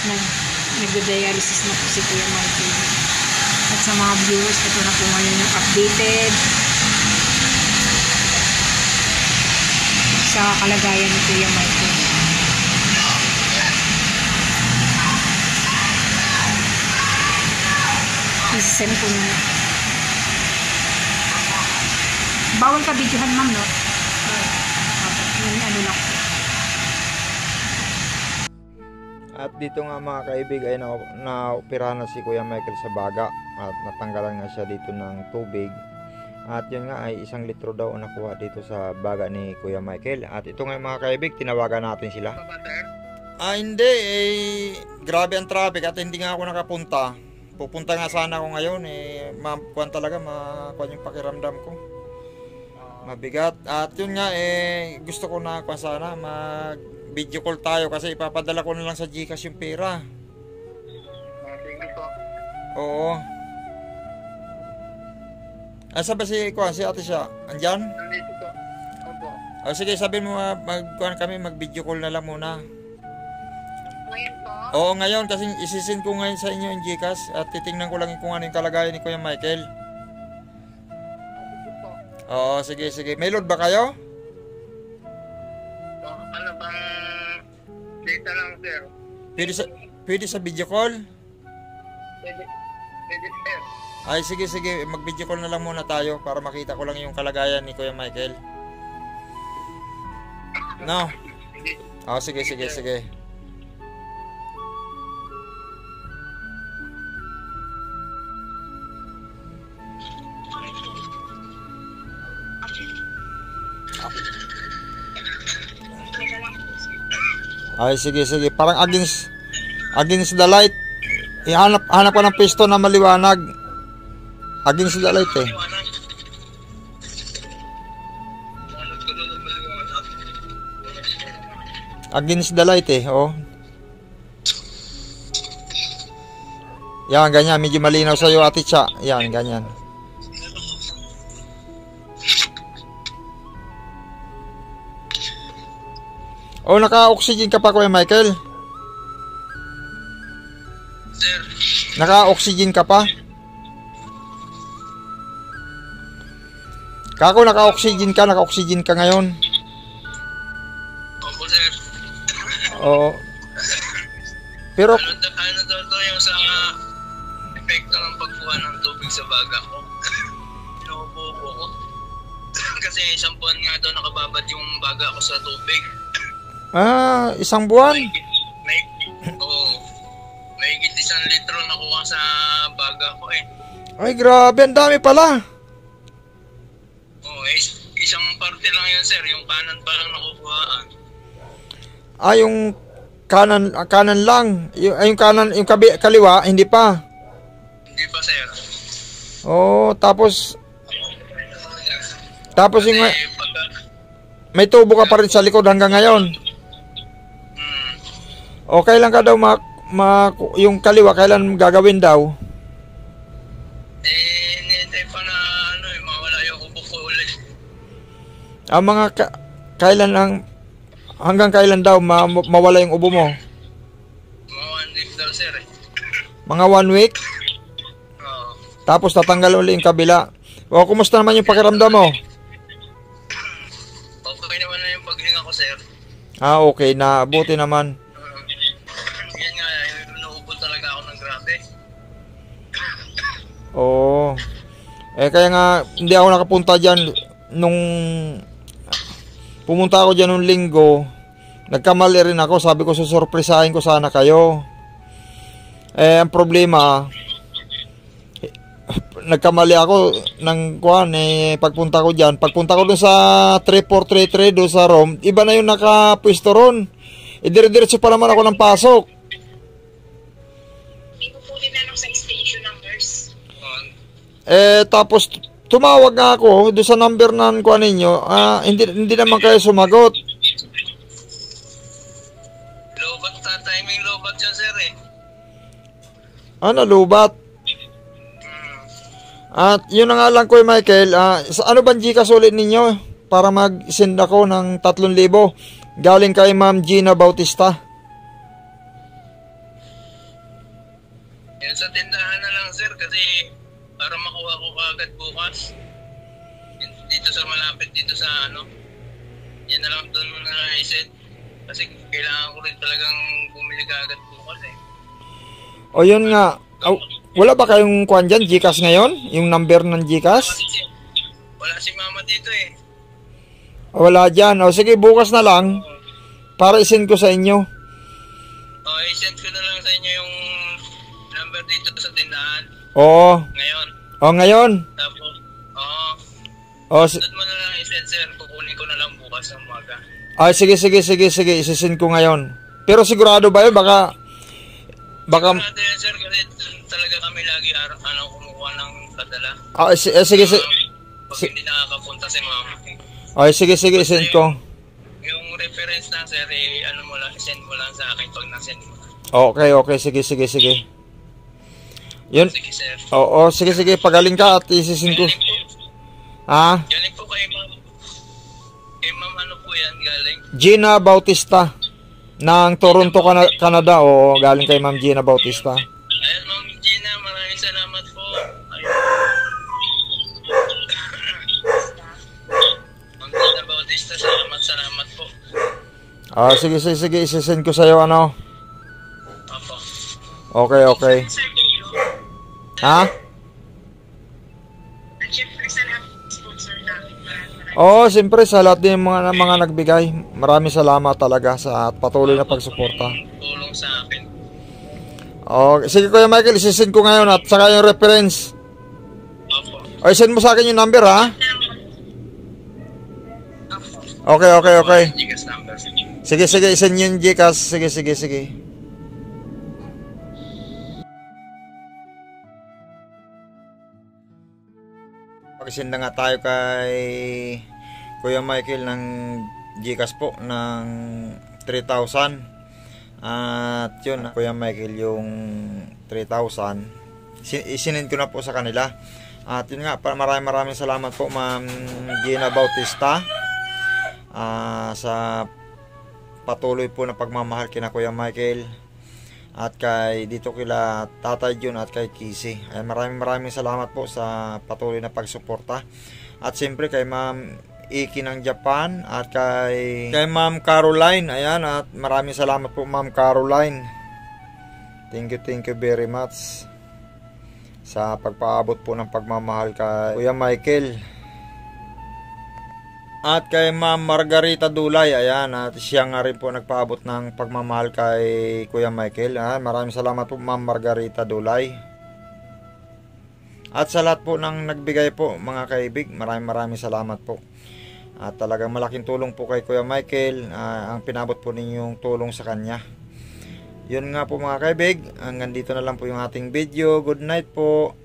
nag-dialysis na po si Kuya Michael. At sa mga viewers, ito na po ngayon yung updated sa kalagayan ni Kuya Michael. Isend ko na. Bawal ka videohan, ma'am, no? Ano lang. At dito nga mga kaibig ay na-operahan na si Kuya Michael sa baga at natanggalan nga siya dito ng tubig. At yun nga ay 1 litro daw nakuha dito sa baga ni Kuya Michael. At ito nga mga kaibig, tinawagan natin sila. Hindi grabe ang traffic at hindi nga ako nakapunta. Pupunta nga sana ako ngayon makuha talaga makuha yung pakiramdam ko. Mabigat. At yun nga gusto ko na kuha sana mag video call tayo kasi ipapadala ko na lang sa GCash yung pera. Oo. Asa ba si ate siya? Andyan? Nandito po. Opo. O sige, sabihin mo magkuhan kami, mag video call na lang muna. Ngayon po? Oo, ngayon kasi isisin ko ngayon sa inyo yung GCash at titingnan ko lang kung ano yung kalagayan ni Kuya Michael. Nandito po. Oo, sige. May load ba kayo? Ano bang data lang, sir? Pwede sa video call? Pwede, sir. Ay, sige. Mag-video call na lang muna tayo para makita ko lang yung kalagayan ni Kuya Michael. No? Oh, sige. Ay, sige. Parang against the light. Hanap ko ng pisto na maliwanag. Against the light Against the light oh. Yan, ganyan. Medyo malinaw sa'yo, Ate Cha. Yan, ganyan. Oh, naka-oxygen ka pa, Kuya Michael? Sir. Naka-oxygen ka pa? Kako, naka-oxygen ka ngayon? Opo, sir. Oo. Pero Ano daw yung sa epekto ng pagkuha ng tubig sa baga ko? Inuubo ko. Kasi 1 buwan nga daw nakababad yung baga ko sa tubig. 1 buwan? May 1 litro nakuha sa baga ko Ay, grabe, ang dami pala. Isang parte lang yan, sir. Yung kanan pa lang nakukuhaan. Yung kanan lang. Yung kanan, yung kaliwa, hindi pa. Hindi pa, sir. Tapos yung may tubo ka pa rin sa likod hanggang ngayon. Kailan ka daw yung kaliwa, kailan gagawin daw? Hinihintay pa na mawala yung ubo ko ulit. Hanggang kailan daw mawala yung ubo mo? Mga 1 week daw, sir Mga 1 week? Oo. Tapos tatanggal ulit yung kabila. Kumusta naman yung pakiramdam mo? Okay naman na yung paghinga ko, sir. Okay na, buti naman. Yan nga, inuubo talaga ako ng grabe. Kaya nga hindi ako nakapunta dyan nung pumunta ako dyan nung linggo. Nagkamali rin ako, sabi ko susurpresahin ko sana kayo. Ang problema, nagkamali ako ng pagpunta ko dyan. Pagpunta ko dun sa 3433 doon sa room, iba na yung nakapwesto ron. Dire-diretso pa naman ako ng pasok. Hindi ko po tinanong sa station ng nurse. Tapos tumawag nga ako doon sa number na kuha ninyo. Hindi naman kayo sumagot. Lobat timing lobat yan, sir Lubat? At yun na nga lang, Kuya Michael, ano bang GCash ulit ninyo para mag-send ako ng 3,000 galing kay Ma'am Gina Bautista? Yun sa tindahan na lang sir kasi para makuha ko kaagad bukas. Dito sa malapit dito sa ano. Yan na lang doon muna na-send. Kasi kailangan ko rin talagang bumili kaagad bukas eh. O yun nga. Wala ba kayong kuhan dyan, GCash ngayon? Yung number ng GCash? Wala si mama dito eh. Wala dyan. O sige, bukas na lang. Para isend ko sa inyo. I-send ko na lang sa inyo yung number dito sa tindahan. Oo. Ngayon. O ngayon. Tapos, doon mo na lang i-send sir. Kukunin ko na lang bukas ng umaga. Ay, sige. Isisend ko ngayon. Pero sigurado ba yun? Baka... Sigurado yan sir kasi talaga kami lagi kumukuha ng padala. Sige. Pag hindi nakakapunta si mama. Ay, sige, isend ko. Yung reference na sir, send mo lang sa akin pag na-send mo. Okay. Sige. Yun. Sige sir. Oo, sige. Pagaling ka at isisend ko. Ha? Galing po kay ma'am. Kay ma'am ano po yan galing? Gina Bautista. Ng Toronto, Canada. Oo, galing kay Ma'am Gina Bautista. Ayan ma'am Gina, maraming salamat po. Ma'am Gina Bautista, salamat po. Sige, isisend ko sa'yo ano. Opo. Okay. Ha? Oo, siyempre sa lahat din mga nagbigay. Maraming salamat talaga sa patuloy na pagsuporta. Tulong sa akin. Okay, sige Kuya Michael, isisend ko ngayon at saka yung reference. Opo. O, send mo sa akin yung number ha? Okay. Gcash number. Sige, isend yung GCash. Sige. Pag-send na nga tayo kay Kuya Michael ng GCash po ng 3,000. At yun, Kuya Michael yung 3,000. Isinend ko na po sa kanila. At yun nga, maraming salamat po Ma'am Gina Bautista sa patuloy po na pagmamahal kina Kuya Michael. At kay dito kila Tatay Jun at kay Kisi. Ay maraming salamat po sa patuloy na pagsuporta. At siyempre kay Ma'am Iki ng Japan at kay Ma'am Caroline. Ayan, at maraming salamat po Ma'am Caroline. Thank you very much sa pagpaabot po ng pagmamahal kay Kuya Michael. At kay Ma'am Margarita Dulay, ayan, at siya nga rin po nagpaabot ng pagmamahal kay Kuya Michael. Maraming salamat po Ma'am Margarita Dulay. At sa lahat po ng nagbigay po mga kaibig, maraming salamat po. At talagang malaking tulong po kay Kuya Michael ang pinabot po ninyong tulong sa kanya. Yun nga po mga kaibig, hanggang dito na lang po yung ating video. Good night po.